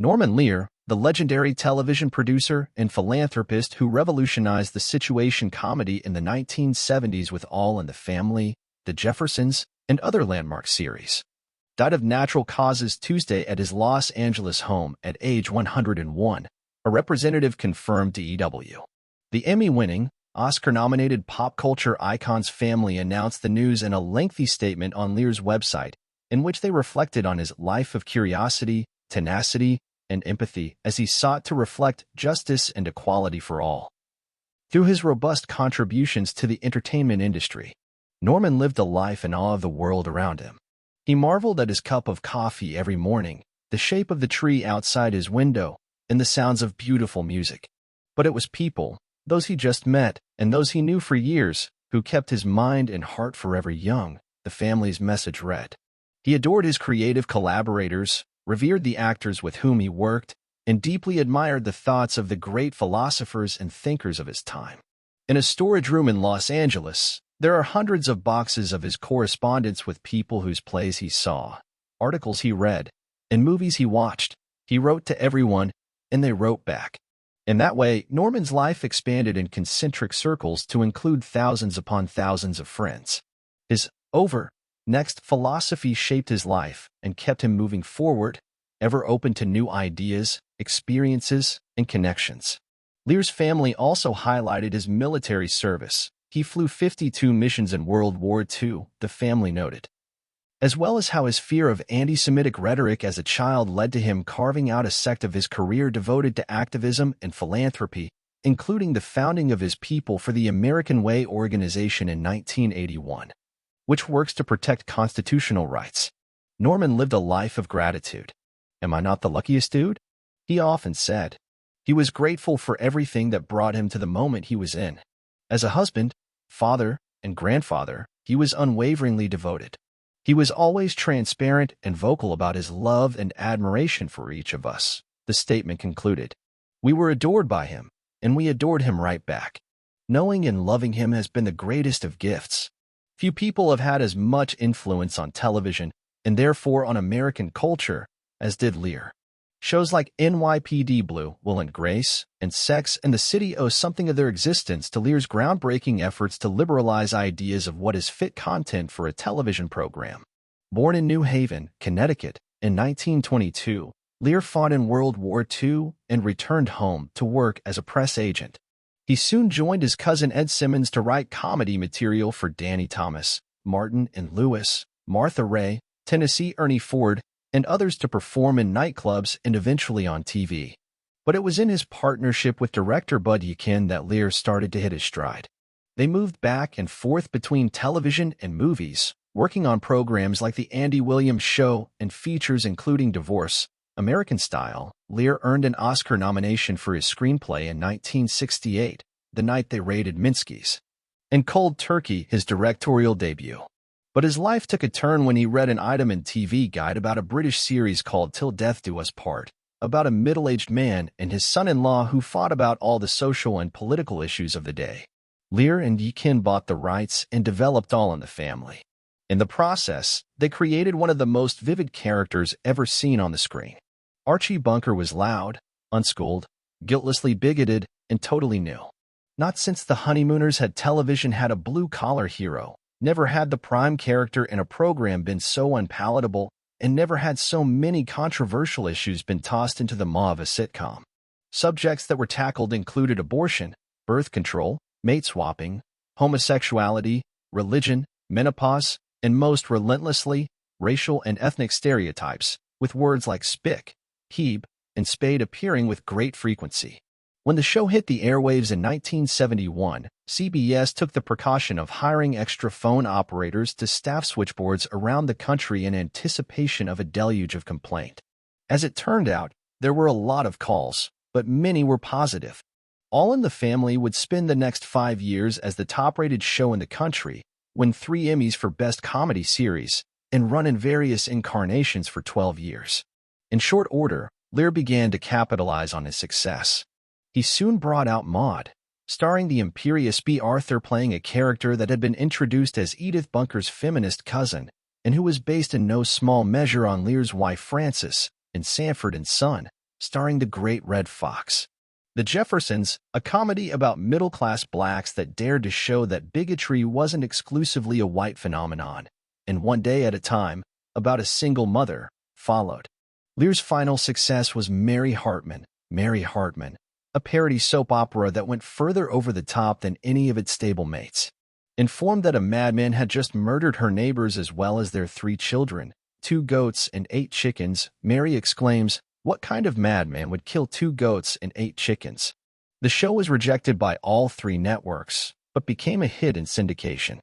Norman Lear, the legendary television producer and philanthropist who revolutionized the situation comedy in the 1970s with All in the Family, The Jeffersons, and other landmark series, died of natural causes Tuesday at his Los Angeles home at age 101, a representative confirmed to EW. The Emmy-winning, Oscar-nominated pop culture icon's family announced the news in a lengthy statement on Lear's website, in which they reflected on his life of curiosity, tenacity, and empathy as he sought to reflect justice and equality for all. Through his robust contributions to the entertainment industry, Norman lived a life in awe of the world around him. He marveled at his cup of coffee every morning, the shape of the tree outside his window, and the sounds of beautiful music. But it was people, those he just met, and those he knew for years, who kept his mind and heart forever young, the family's message read. He adored his creative collaborators, revered the actors with whom he worked, and deeply admired the thoughts of the great philosophers and thinkers of his time. In a storage room in Los Angeles, there are hundreds of boxes of his correspondence with people whose plays he saw, articles he read, and movies he watched. He wrote to everyone, and they wrote back. In that way, Norman's life expanded in concentric circles to include thousands upon thousands of friends. His next philosophy shaped his life and kept him moving forward, ever open to new ideas, experiences, and connections. Lear's family also highlighted his military service. He flew 52 missions in World War II, the family noted, as well as how his fear of anti-Semitic rhetoric as a child led to him carving out a sect of his career devoted to activism and philanthropy, including the founding of his People for the American Way organization in 1981. Which works to protect constitutional rights. Norman lived a life of gratitude. Am I not the luckiest dude? He often said. He was grateful for everything that brought him to the moment he was in. As a husband, father, and grandfather, he was unwaveringly devoted. He was always transparent and vocal about his love and admiration for each of us, the statement concluded. We were adored by him, and we adored him right back. Knowing and loving him has been the greatest of gifts. Few people have had as much influence on television, and therefore on American culture, as did Lear. Shows like NYPD Blue, Will and Grace, and Sex and the City owe something of their existence to Lear's groundbreaking efforts to liberalize ideas of what is fit content for a television program. Born in New Haven, Connecticut, in 1922, Lear fought in World War II and returned home to work as a press agent. He soon joined his cousin Ed Simmons to write comedy material for Danny Thomas, Martin and Lewis, Martha Ray, Tennessee Ernie Ford, and others to perform in nightclubs and eventually on TV. But it was in his partnership with director Bud Yakin that Lear started to hit his stride. They moved back and forth between television and movies, working on programs like The Andy Williams Show and features including Divorce, American Style. Lear earned an Oscar nomination for his screenplay in 1968, The Night They Raided Minsky's, and Cold Turkey, his directorial debut. But his life took a turn when he read an item in TV Guide about a British series called Till Death Do Us Part, about a middle-aged man and his son-in-law who fought about all the social and political issues of the day. Lear and Yakin bought the rights and developed All in the Family. In the process, they created one of the most vivid characters ever seen on the screen. Archie Bunker was loud, unschooled, guiltlessly bigoted, and totally new. Not since the Honeymooners had television had a blue-collar hero, never had the prime character in a program been so unpalatable, and never had so many controversial issues been tossed into the maw of a sitcom. Subjects that were tackled included abortion, birth control, mate swapping, homosexuality, religion, menopause, and most relentlessly, racial and ethnic stereotypes, with words like spick, heeb, and spade appearing with great frequency. When the show hit the airwaves in 1971, CBS took the precaution of hiring extra phone operators to staff switchboards around the country in anticipation of a deluge of complaint. As it turned out, there were a lot of calls, but many were positive. All in the Family would spend the next 5 years as the top-rated show in the country, win 3 Emmys for Best Comedy Series, and run in various incarnations for 12 years. In short order, Lear began to capitalize on his success. He soon brought out Maude, starring the imperious B. Arthur playing a character that had been introduced as Edith Bunker's feminist cousin, and who was based in no small measure on Lear's wife Frances, in Sanford and Son, starring the great Red Fox. The Jeffersons, a comedy about middle-class blacks that dared to show that bigotry wasn't exclusively a white phenomenon, and One Day at a Time, about a single mother, followed. Lear's final success was Mary Hartman, a parody soap opera that went further over the top than any of its stablemates. Informed that a madman had just murdered her neighbors as well as their 3 children, 2 goats and 8 chickens, Mary exclaims, "What kind of madman would kill 2 goats and 8 chickens?" The show was rejected by all 3 networks, but became a hit in syndication.